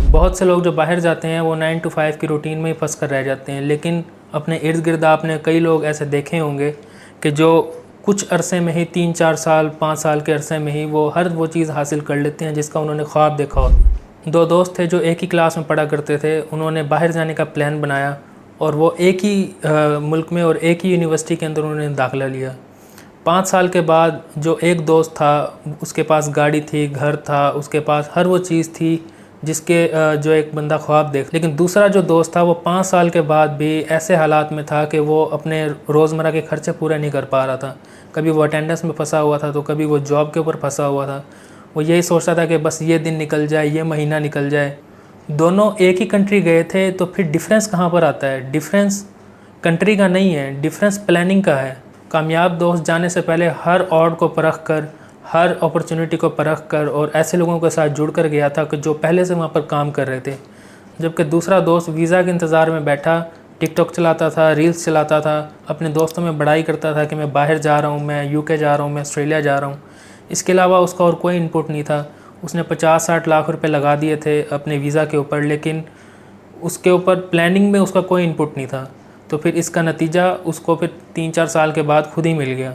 बहुत से लोग जो बाहर जाते हैं वो 9 to 5 की रूटीन में ही फंस कर रह जाते हैं, लेकिन अपने इर्द गिर्द आपने कई लोग ऐसे देखे होंगे कि जो कुछ अरसे में ही 3-4 साल 5 साल के अरसे में ही वो हर वो चीज़ हासिल कर लेते हैं जिसका उन्होंने ख्वाब देखा हो। दो दोस्त थे जो एक ही क्लास में पढ़ा करते थे, उन्होंने बाहर जाने का प्लान बनाया और वो एक ही मुल्क में और एक ही यूनिवर्सिटी के अंदर उन्होंने दाखिला लिया। 5 साल के बाद जो एक दोस्त था उसके पास गाड़ी थी, घर था, उसके पास हर वो चीज़ थी जिसके जो एक बंदा ख्वाब देख, लेकिन दूसरा जो दोस्त था वो 5 साल के बाद भी ऐसे हालात में था कि वो अपने रोज़मर्रा के खर्चे पूरे नहीं कर पा रहा था। कभी वो अटेंडेंस में फंसा हुआ था तो कभी वो जॉब के ऊपर फंसा हुआ था। वो यही सोचता था कि बस ये दिन निकल जाए, ये महीना निकल जाए। दोनों एक ही कंट्री गए थे, तो फिर डिफरेंस कहाँ पर आता है? डिफरेंस कंट्री का नहीं है, डिफरेंस प्लानिंग का है। कामयाब दोस्त जाने से पहले हर ऑड को परख कर, हर अपॉर्चुनिटी को परख कर और ऐसे लोगों के साथ जुड़ कर गया था कि जो पहले से वहाँ पर काम कर रहे थे। जबकि दूसरा दोस्त वीज़ा के इंतज़ार में बैठा टिकटॉक चलाता था, रील्स चलाता था, अपने दोस्तों में बड़ाई करता था कि मैं बाहर जा रहा हूँ, मैं यूके जा रहा हूँ, मैं ऑस्ट्रेलिया जा रहा हूँ। इसके अलावा उसका और कोई इनपुट नहीं था। उसने 50-60 लाख रुपए लगा दिए थे अपने वीज़ा के ऊपर, लेकिन उसके ऊपर प्लानिंग में उसका कोई इनपुट नहीं था। तो फिर इसका नतीजा उसको फिर 3-4 साल के बाद खुद ही मिल गया।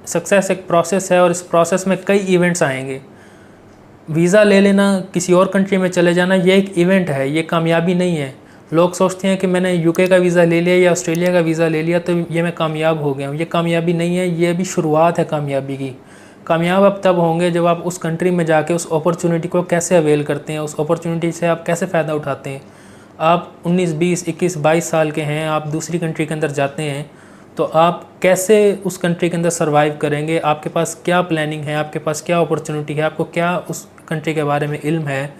सक्सेस एक प्रोसेस है और इस प्रोसेस में कई इवेंट्स आएंगे। वीज़ा ले लेना, किसी और कंट्री में चले जाना, ये एक इवेंट है, ये कामयाबी नहीं है। लोग सोचते हैं कि मैंने यूके का वीज़ा ले लिया या ऑस्ट्रेलिया का वीज़ा ले लिया तो ये मैं कामयाब हो गया हूँ। ये कामयाबी नहीं है, ये अभी शुरुआत है कामयाबी की। कामयाब आप तब होंगे जब आप उस कंट्री में जाके उस अपॉर्चुनिटी को कैसे अवेल करते हैं, उस अपॉर्चुनिटी से आप कैसे फ़ायदा उठाते हैं। आप 19, 20, 21, 22 साल के हैं, आप दूसरी कंट्री के अंदर जाते हैं, तो आप कैसे उस कंट्री के अंदर सर्वाइव करेंगे? आपके पास क्या प्लानिंग है, आपके पास क्या अपॉर्चुनिटी है, आपको क्या उस कंट्री के बारे में इल्म है,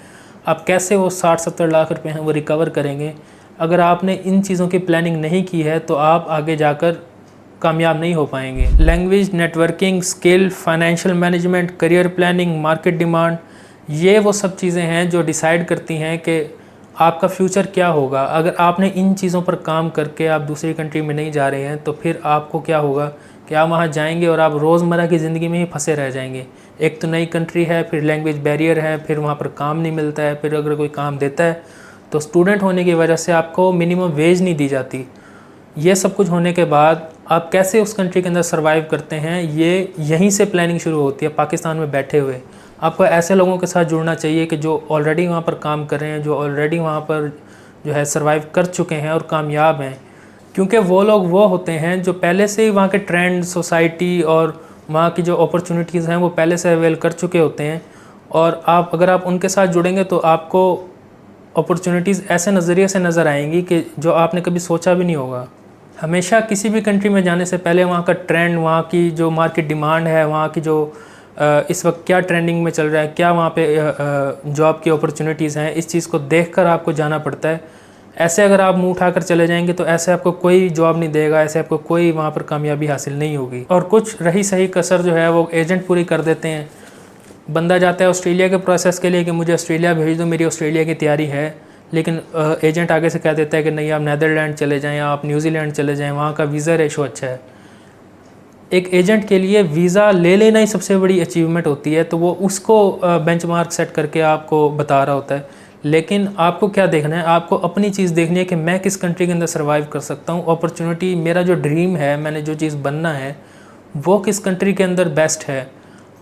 आप कैसे वो 60-70 लाख रुपए हैं वो रिकवर करेंगे? अगर आपने इन चीज़ों की प्लानिंग नहीं की है तो आप आगे जाकर कामयाब नहीं हो पाएंगे। Language, networking skill, financial management, career planning, market demand, ये वो सब चीज़ें हैं जो डिसाइड करती हैं कि आपका फ्यूचर क्या होगा। अगर आपने इन चीज़ों पर काम करके आप दूसरी कंट्री में नहीं जा रहे हैं तो फिर आपको क्या होगा कि आप वहाँ जाएंगे और आप रोज़मर्रा की ज़िंदगी में ही फंसे रह जाएंगे। एक तो नई कंट्री है, फिर लैंग्वेज बैरियर है, फिर वहाँ पर काम नहीं मिलता है, फिर अगर कोई काम देता है तो स्टूडेंट होने की वजह से आपको मिनिमम वेज नहीं दी जाती। ये सब कुछ होने के बाद आप कैसे उस कंट्री के अंदर सर्वाइव करते हैं, ये यहीं से प्लानिंग शुरू होती है, पाकिस्तान में बैठे हुए। आपको ऐसे लोगों के साथ जुड़ना चाहिए कि जो ऑलरेडी वहाँ पर काम कर रहे हैं, जो ऑलरेडी वहाँ पर जो है सर्वाइव कर चुके हैं और कामयाब हैं। क्योंकि वो लोग वो होते हैं जो पहले से ही वहाँ के ट्रेंड, सोसाइटी और वहाँ की जो अपॉर्चुनिटीज़ हैं वो पहले से अवेल कर चुके होते हैं। और अगर आप उनके साथ जुड़ेंगे तो आपको अपॉर्चुनिटीज़ ऐसे नज़रिए से नज़र आएंगी कि जो आपने कभी सोचा भी नहीं होगा। हमेशा किसी भी कंट्री में जाने से पहले वहाँ का ट्रेंड, वहाँ की जो मार्केट डिमांड है, वहाँ की जो इस वक्त क्या ट्रेंडिंग में चल रहा है, क्या वहाँ पे जॉब की अपॉर्चुनिटीज़ हैं, इस चीज़ को देखकर आपको जाना पड़ता है। ऐसे अगर आप मुंह उठाकर चले जाएंगे तो ऐसे आपको कोई जॉब नहीं देगा, ऐसे आपको कोई वहाँ पर कामयाबी हासिल नहीं होगी। और कुछ रही सही कसर जो है वो एजेंट पूरी कर देते हैं। बंदा जाता है ऑस्ट्रेलिया के प्रोसेस के लिए कि मुझे ऑस्ट्रेलिया भेज दो, मेरी ऑस्ट्रेलिया की तैयारी है, लेकिन एजेंट आगे से कह देता है कि नहीं, आप नेदरलैंड चले जाएँ, आप न्यूजीलैंड चले जाएँ, वहाँ का वीज़ा रेशो अच्छा है। एक एजेंट के लिए वीज़ा ले लेना ही सबसे बड़ी अचीवमेंट होती है, तो वो उसको बेंचमार्क सेट करके आपको बता रहा होता है। लेकिन आपको क्या देखना है? आपको अपनी चीज़ देखनी है कि मैं किस कंट्री के अंदर सर्वाइव कर सकता हूँ। अपॉर्चुनिटी, मेरा जो ड्रीम है, मैंने जो चीज़ बनना है वो किस कंट्री के अंदर बेस्ट है।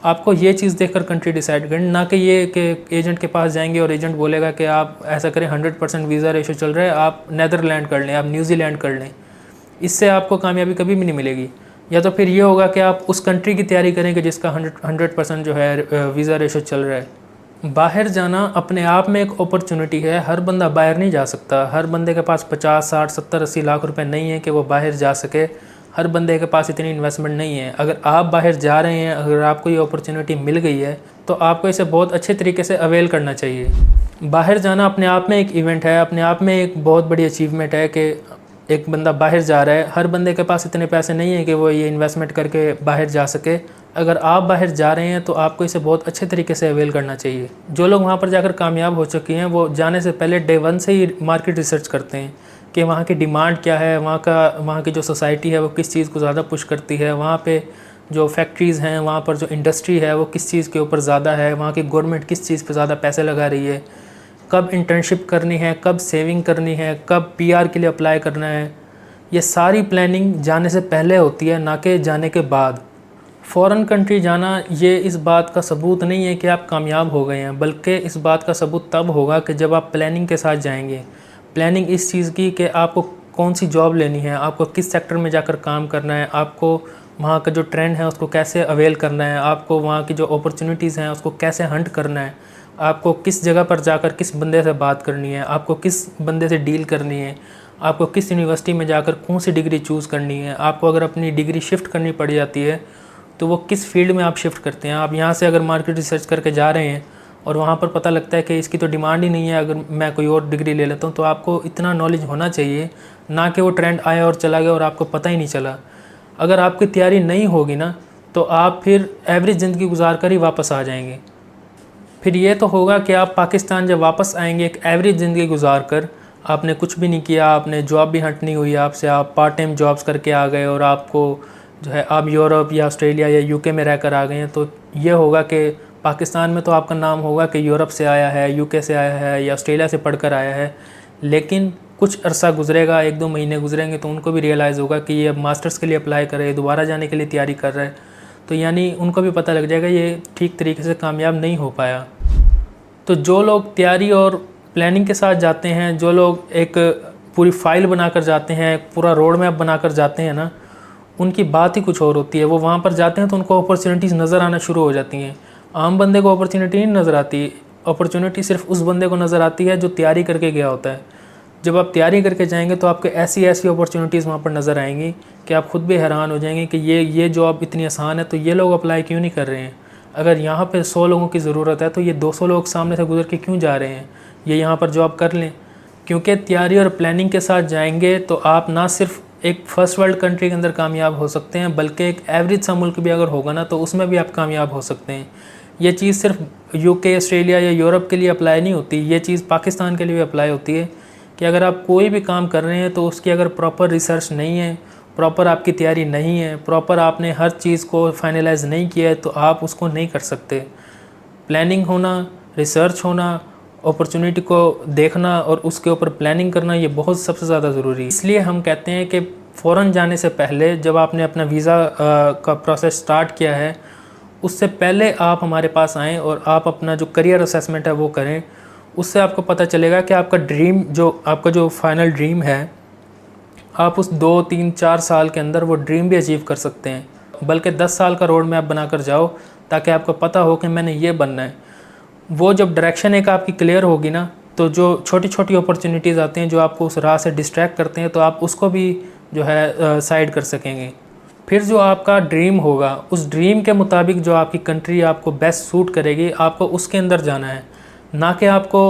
आपको ये चीज़ देखकर कंट्री डिसाइड करनी, ना कि ये कि एजेंट के पास जाएंगे और एजेंट बोलेगा कि आप ऐसा करें, 100% वीज़ा रेशो चल रहा है, आप नेदरलैंड कर लें, आप न्यूजीलैंड कर लें। इससे आपको कामयाबी कभी भी नहीं मिलेगी। या तो फिर ये होगा कि आप उस कंट्री की तैयारी करें कि जिसका 100% जो है वीज़ा रेशो चल रहा है। बाहर जाना अपने आप में एक अपॉर्चुनिटी है। हर बंदा बाहर नहीं जा सकता। हर बंदे के पास 50, 60, 70, 80 लाख रुपए नहीं है कि वो बाहर जा सके। हर बंदे के पास इतनी इन्वेस्टमेंट नहीं है। अगर आप बाहर जा रहे हैं, अगर आपको ये अपॉर्चुनिटी मिल गई है तो आपको इसे बहुत अच्छे तरीके से अवेल करना चाहिए। बाहर जाना अपने आप में एक इवेंट है, अपने आप में एक बहुत बड़ी अचीवमेंट है कि एक बंदा बाहर जा रहा है। हर बंदे के पास इतने पैसे नहीं है कि वो ये इन्वेस्टमेंट करके बाहर जा सके। अगर आप बाहर जा रहे हैं तो आपको इसे बहुत अच्छे तरीके से अवेल करना चाहिए। जो लोग वहाँ पर जाकर कामयाब हो चुके हैं वो जाने से पहले डे 1 से ही मार्केट रिसर्च करते हैं कि वहाँ की डिमांड क्या है, वहाँ की जो सोसाइटी है वो किस चीज़ को ज़्यादा पुश करती है, वहाँ पे जो फैक्ट्रीज़ हैं, वहाँ पर जो इंडस्ट्री है वो किस चीज़ के ऊपर ज़्यादा है, वहाँ की गवर्नमेंट किस चीज़ पे ज़्यादा पैसे लगा रही है, कब इंटर्नशिप करनी है, कब सेविंग करनी है, कब पीआर के लिए अप्लाई करना है, ये सारी प्लानिंग जाने से पहले होती है, ना कि जाने के बाद। फ़ॉरेन कंट्री जाना ये इस बात का सबूत नहीं है कि आप कामयाब हो गए हैं, बल्कि इस बात का सबूत तब होगा कि जब आप प्लानिंग के साथ जाएंगे। प्लानिंग इस चीज़ की कि आपको कौन सी जॉब लेनी है, आपको किस सेक्टर में जाकर काम करना है, आपको वहाँ का जो ट्रेंड है उसको कैसे अवेल करना है, आपको वहाँ की जो अपॉर्चुनिटीज़ हैं उसको कैसे हंट करना है, आपको किस जगह पर जाकर किस बंदे से बात करनी है, आपको किस बंदे से डील करनी है, आपको किस यूनिवर्सिटी में जाकर कौन सी डिग्री चूज़ करनी है, आपको अगर अपनी डिग्री शिफ्ट करनी पड़ जाती है तो वो किस फील्ड में आप शिफ्ट करते हैं। आप यहाँ से अगर मार्केट रिसर्च करके जा रहे हैं और वहाँ पर पता लगता है कि इसकी तो डिमांड ही नहीं है, अगर मैं कोई और डिग्री ले लेता हूँ, तो आपको इतना नॉलेज होना चाहिए, ना कि वो ट्रेंड आया और चला गया और आपको पता ही नहीं चला। अगर आपकी तैयारी नहीं होगी ना तो आप फिर एवरेज ज़िंदगी गुजार कर ही वापस आ जाएंगे। फिर ये तो होगा कि आप पाकिस्तान जब वापस आएंगे एक एवरेज ज़िंदगी गुजार कर, आपने कुछ भी नहीं किया, आपने जॉब भी हट नहीं हुई आपसे, आप पार्ट टाइम जॉब्स करके आ गए और आपको जो है आप यूरोप या ऑस्ट्रेलिया या यूके में रहकर आ गए हैं, तो ये होगा कि पाकिस्तान में तो आपका नाम होगा कि यूरोप से आया है, यूके से आया है या ऑस्ट्रेलिया से पढ़कर आया है। लेकिन कुछ अरसा गुजरेगा, 1-2 महीने गुजरेंगे तो उनको भी रियलाइज़ होगा कि ये अब मास्टर्स के लिए अप्लाई करे, दोबारा जाने के लिए तैयारी कर रहा है, तो यानी उनको भी पता लग जाएगा ये ठीक तरीके से कामयाब नहीं हो पाया। तो जो लोग तैयारी और प्लानिंग के साथ जाते हैं, जो लोग एक पूरी फ़ाइल बनाकर जाते हैं, पूरा रोड मैप बनाकर जाते हैं ना, उनकी बात ही कुछ और होती है। वो वहाँ पर जाते हैं तो उनको अपॉर्चुनिटीज़ नज़र आना शुरू हो जाती हैं। आम बंदे को अपॉर्चुनिटी नहीं नज़र आती, अपॉर्चुनिटी सिर्फ उस बंदे को नज़र आती है जो तैयारी करके गया होता है। जब आप तैयारी करके जाएंगे तो आपको ऐसी ऐसी अपॉर्चुनिटीज़ वहाँ पर नज़र आएंगी कि आप खुद भी हैरान हो जाएंगे कि ये जॉब इतनी आसान है तो ये लोग अप्लाई क्यों नहीं कर रहे हैं। अगर यहाँ पर 100 लोगों की ज़रूरत है तो ये 200 लोग सामने से गुजर के क्यों जा रहे हैं, ये यहाँ पर जॉब कर लें। क्योंकि तैयारी और प्लानिंग के साथ जाएंगे तो आप ना सिर्फ एक फ़र्स्ट वर्ल्ड कंट्री के अंदर कामयाब हो सकते हैं, बल्कि एक एवरेज सा मुल्क भी अगर होगा ना तो उसमें भी आप कामयाब हो सकते हैं। ये चीज़ सिर्फ यूके, ऑस्ट्रेलिया या यूरोप के लिए अप्लाई नहीं होती, ये चीज़ पाकिस्तान के लिए भी अप्लाई होती है कि अगर आप कोई भी काम कर रहे हैं तो उसकी अगर प्रॉपर रिसर्च नहीं है, प्रॉपर आपकी तैयारी नहीं है, प्रॉपर आपने हर चीज़ को फाइनलाइज नहीं किया है तो आप उसको नहीं कर सकते। प्लानिंग होना, रिसर्च होना, अपॉर्चुनिटी को देखना और उसके ऊपर प्लानिंग करना, ये बहुत सबसे ज़्यादा ज़रूरी है। इसलिए हम कहते हैं कि फ़ौरन जाने से पहले जब आपने अपना वीज़ा का प्रोसेस स्टार्ट किया है, उससे पहले आप हमारे पास आएँ और आप अपना जो करियर असेसमेंट है वो करें। उससे आपको पता चलेगा कि आपका ड्रीम, जो आपका जो फाइनल ड्रीम है, आप उस 2, 3, 4 साल के अंदर वो ड्रीम भी अचीव कर सकते हैं। बल्कि 10 साल का रोड मैप बनाकर जाओ ताकि आपको पता हो कि मैंने ये बनना है। वो जब डायरेक्शन एक आपकी क्लियर होगी ना, तो जो छोटी छोटी अपॉर्चुनिटीज़ आती हैं जो आपको उस राह से डिस्ट्रैक्ट करते हैं, तो आप उसको भी जो है साइड कर सकेंगे। फिर जो आपका ड्रीम होगा, उस ड्रीम के मुताबिक जो आपकी कंट्री आपको बेस्ट सूट करेगी, आपको उसके अंदर जाना है। ना कि आपको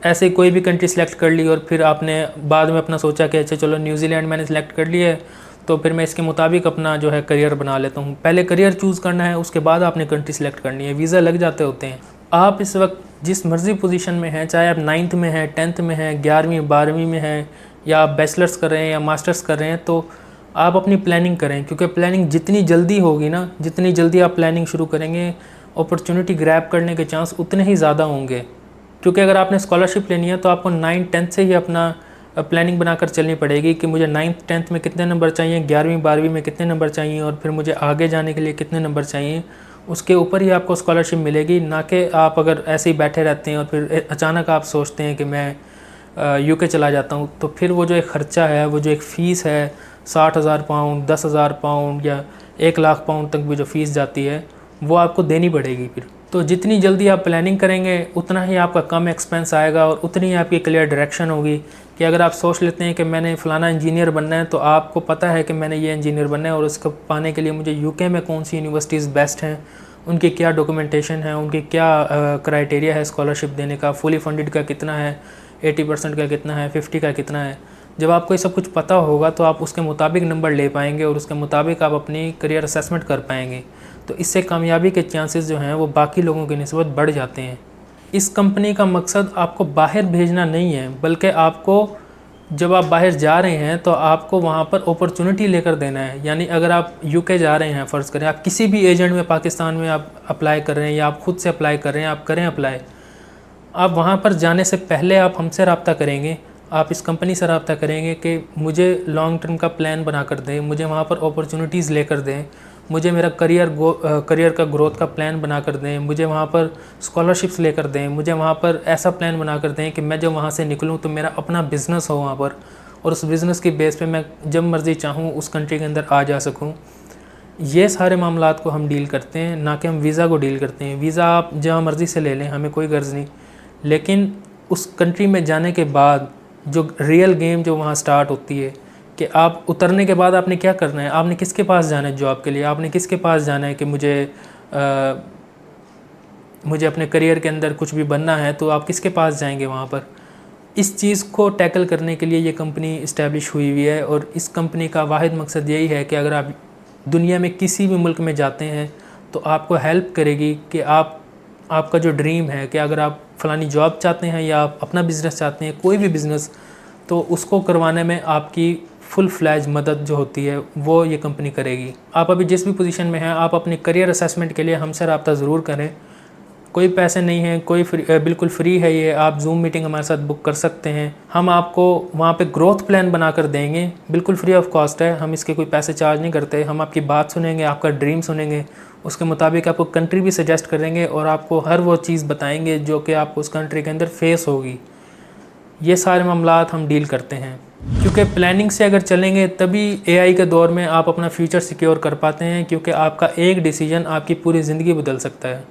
ऐसे कोई भी कंट्री सेलेक्ट कर ली और फिर आपने बाद में अपना सोचा कि अच्छा चलो न्यूजीलैंड मैंने सेलेक्ट कर लिया है तो फिर मैं इसके मुताबिक अपना जो है करियर बना लेता हूँ। पहले करियर चूज़ करना है, उसके बाद आपने कंट्री सेलेक्ट करनी है। वीज़ा लग जाते होते हैं। आप इस वक्त जिस मर्ज़ी पोजीशन में हैं, चाहे आप 9th में हैं, 10th में हैं, 11वीं 12वीं में हैं, या आप बैचलर्स कर रहे हैं या मास्टर्स कर रहे हैं, तो आप अपनी प्लानिंग करें। क्योंकि प्लानिंग जितनी जल्दी होगी ना, जितनी जल्दी आप प्लानिंग शुरू करेंगे, अपॉर्चुनिटी ग्रैब करने के चांस उतने ही ज़्यादा होंगे। क्योंकि अगर आपने स्कॉलरशिप लेनी है तो आपको 9th 10th से ही अपना प्लानिंग बनाकर चलनी पड़ेगी कि मुझे 9th 10th में कितने नंबर चाहिए, 11वीं 12वीं में कितने नंबर चाहिए और फिर मुझे आगे जाने के लिए कितने नंबर चाहिए। उसके ऊपर ही आपको स्कॉलरशिप मिलेगी, ना कि आप अगर ऐसे ही बैठे रहते हैं और फिर अचानक आप सोचते हैं कि मैं यूके चला जाता हूँ, तो फिर वो जो एक ख़र्चा है, वो जो एक फ़ीस है 60,000 पाउंड, 10,000 पाउंड या 1 लाख पाउंड तक भी जो फ़ीस जाती है, वो आपको देनी पड़ेगी फिर। तो जितनी जल्दी आप प्लानिंग करेंगे उतना ही आपका कम एक्सपेंस आएगा और उतनी ही आपकी क्लियर डायरेक्शन होगी। कि अगर आप सोच लेते हैं कि मैंने फ़लाना इंजीनियर बनना है, तो आपको पता है कि मैंने ये इंजीनियर बनना है और उसको पाने के लिए मुझे यूके में कौन सी यूनिवर्सिटीज़ बेस्ट हैं, उनकी क्या डॉक्यूमेंटेशन है, उनकी क्या क्राइटेरिया है स्कॉलरशिप देने का, फुली फंडेड का कितना है, 80% का कितना है, 50 का कितना है। जब आपको ये सब कुछ पता होगा तो आप उसके मुताबिक नंबर ले पाएंगे और उसके मुताबिक आप अपनी करियर असेसमेंट कर पाएंगे। तो इससे कामयाबी के चांसेस जो हैं वो बाकी लोगों की निस्बत बढ़ जाते हैं। इस कंपनी का मकसद आपको बाहर भेजना नहीं है, बल्कि आपको जब आप बाहर जा रहे हैं तो आपको वहाँ पर अपॉर्चुनिटी लेकर देना है। यानी अगर आप यूके जा रहे हैं, फ़र्ज़ करें आप किसी भी एजेंट में पाकिस्तान में आप अप्लाई कर रहे हैं या आप ख़ुद से अप्लाई कर रहे हैं, आप करें अप्लाई। आप वहाँ पर जाने से पहले आप हमसे रब्ता करेंगे, आप इस कंपनी से रब्ता करेंगे कि मुझे लॉन्ग टर्म का प्लान बना कर दें, मुझे वहाँ पर अपॉर्चुनिटीज़ लेकर दें, मुझे मेरा करियर का ग्रोथ का प्लान बना कर दें, मुझे वहाँ पर स्कॉलरशिप्स लेकर दें, मुझे वहाँ पर ऐसा प्लान बना कर दें कि मैं जब वहाँ से निकलूँ तो मेरा अपना बिज़नेस हो वहाँ पर, और उस बिज़नेस की बेस पे मैं जब मर्ज़ी चाहूँ उस कंट्री के अंदर आ जा सकूँ। ये सारे मामलात को हम डील करते हैं, ना कि हम वीज़ा को डील करते हैं। वीज़ा आप जहाँ मर्ज़ी से ले लें, हमें कोई गर्ज़ नहीं, लेकिन उस कंट्री में जाने के बाद जो रियल गेम जो वहाँ स्टार्ट होती है कि आप उतरने के बाद आपने क्या करना है, आपने किसके पास जाना है जॉब के लिए, आपने किसके पास जाना है कि मुझे अपने करियर के अंदर कुछ भी बनना है, तो आप किसके पास जाएंगे वहाँ पर। इस चीज़ को टैकल करने के लिए ये कंपनी इस्टेब्लिश हुई हुई है, और इस कंपनी का वाहिद मकसद यही है कि अगर आप दुनिया में किसी भी मुल्क में जाते हैं तो आपको हेल्प करेगी कि आपका जो ड्रीम है कि अगर आप फ़लानी जॉब चाहते हैं या आप अपना बिज़नेस चाहते हैं, कोई भी बिज़नेस, तो उसको करवाने में आपकी फुल फ्लैज मदद जो होती है वो ये कंपनी करेगी। आप अभी जिस भी पोजीशन में हैं, आप अपने करियर असेसमेंट के लिए हमसे रब्ता ज़रूर करें। कोई पैसे नहीं है, बिल्कुल फ्री है ये। आप जूम मीटिंग हमारे साथ बुक कर सकते हैं, हम आपको वहाँ पे ग्रोथ प्लान बना कर देंगे, बिल्कुल फ्री ऑफ कॉस्ट है, हम इसके कोई पैसे चार्ज नहीं करते। हम आपकी बात सुनेंगे, आपका ड्रीम सुनेंगे, उसके मुताबिक आपको कंट्री भी सजेस्ट करेंगे और आपको हर वो चीज़ बताएंगे जो कि आपको उस कंट्री के अंदर फेस होगी। ये सारे मामलात हम डील करते हैं, क्योंकि प्लानिंग से अगर चलेंगे तभी एआई के दौर में आप अपना फ्यूचर सिक्योर कर पाते हैं, क्योंकि आपका एक डिसीजन आपकी पूरी ज़िंदगी बदल सकता है।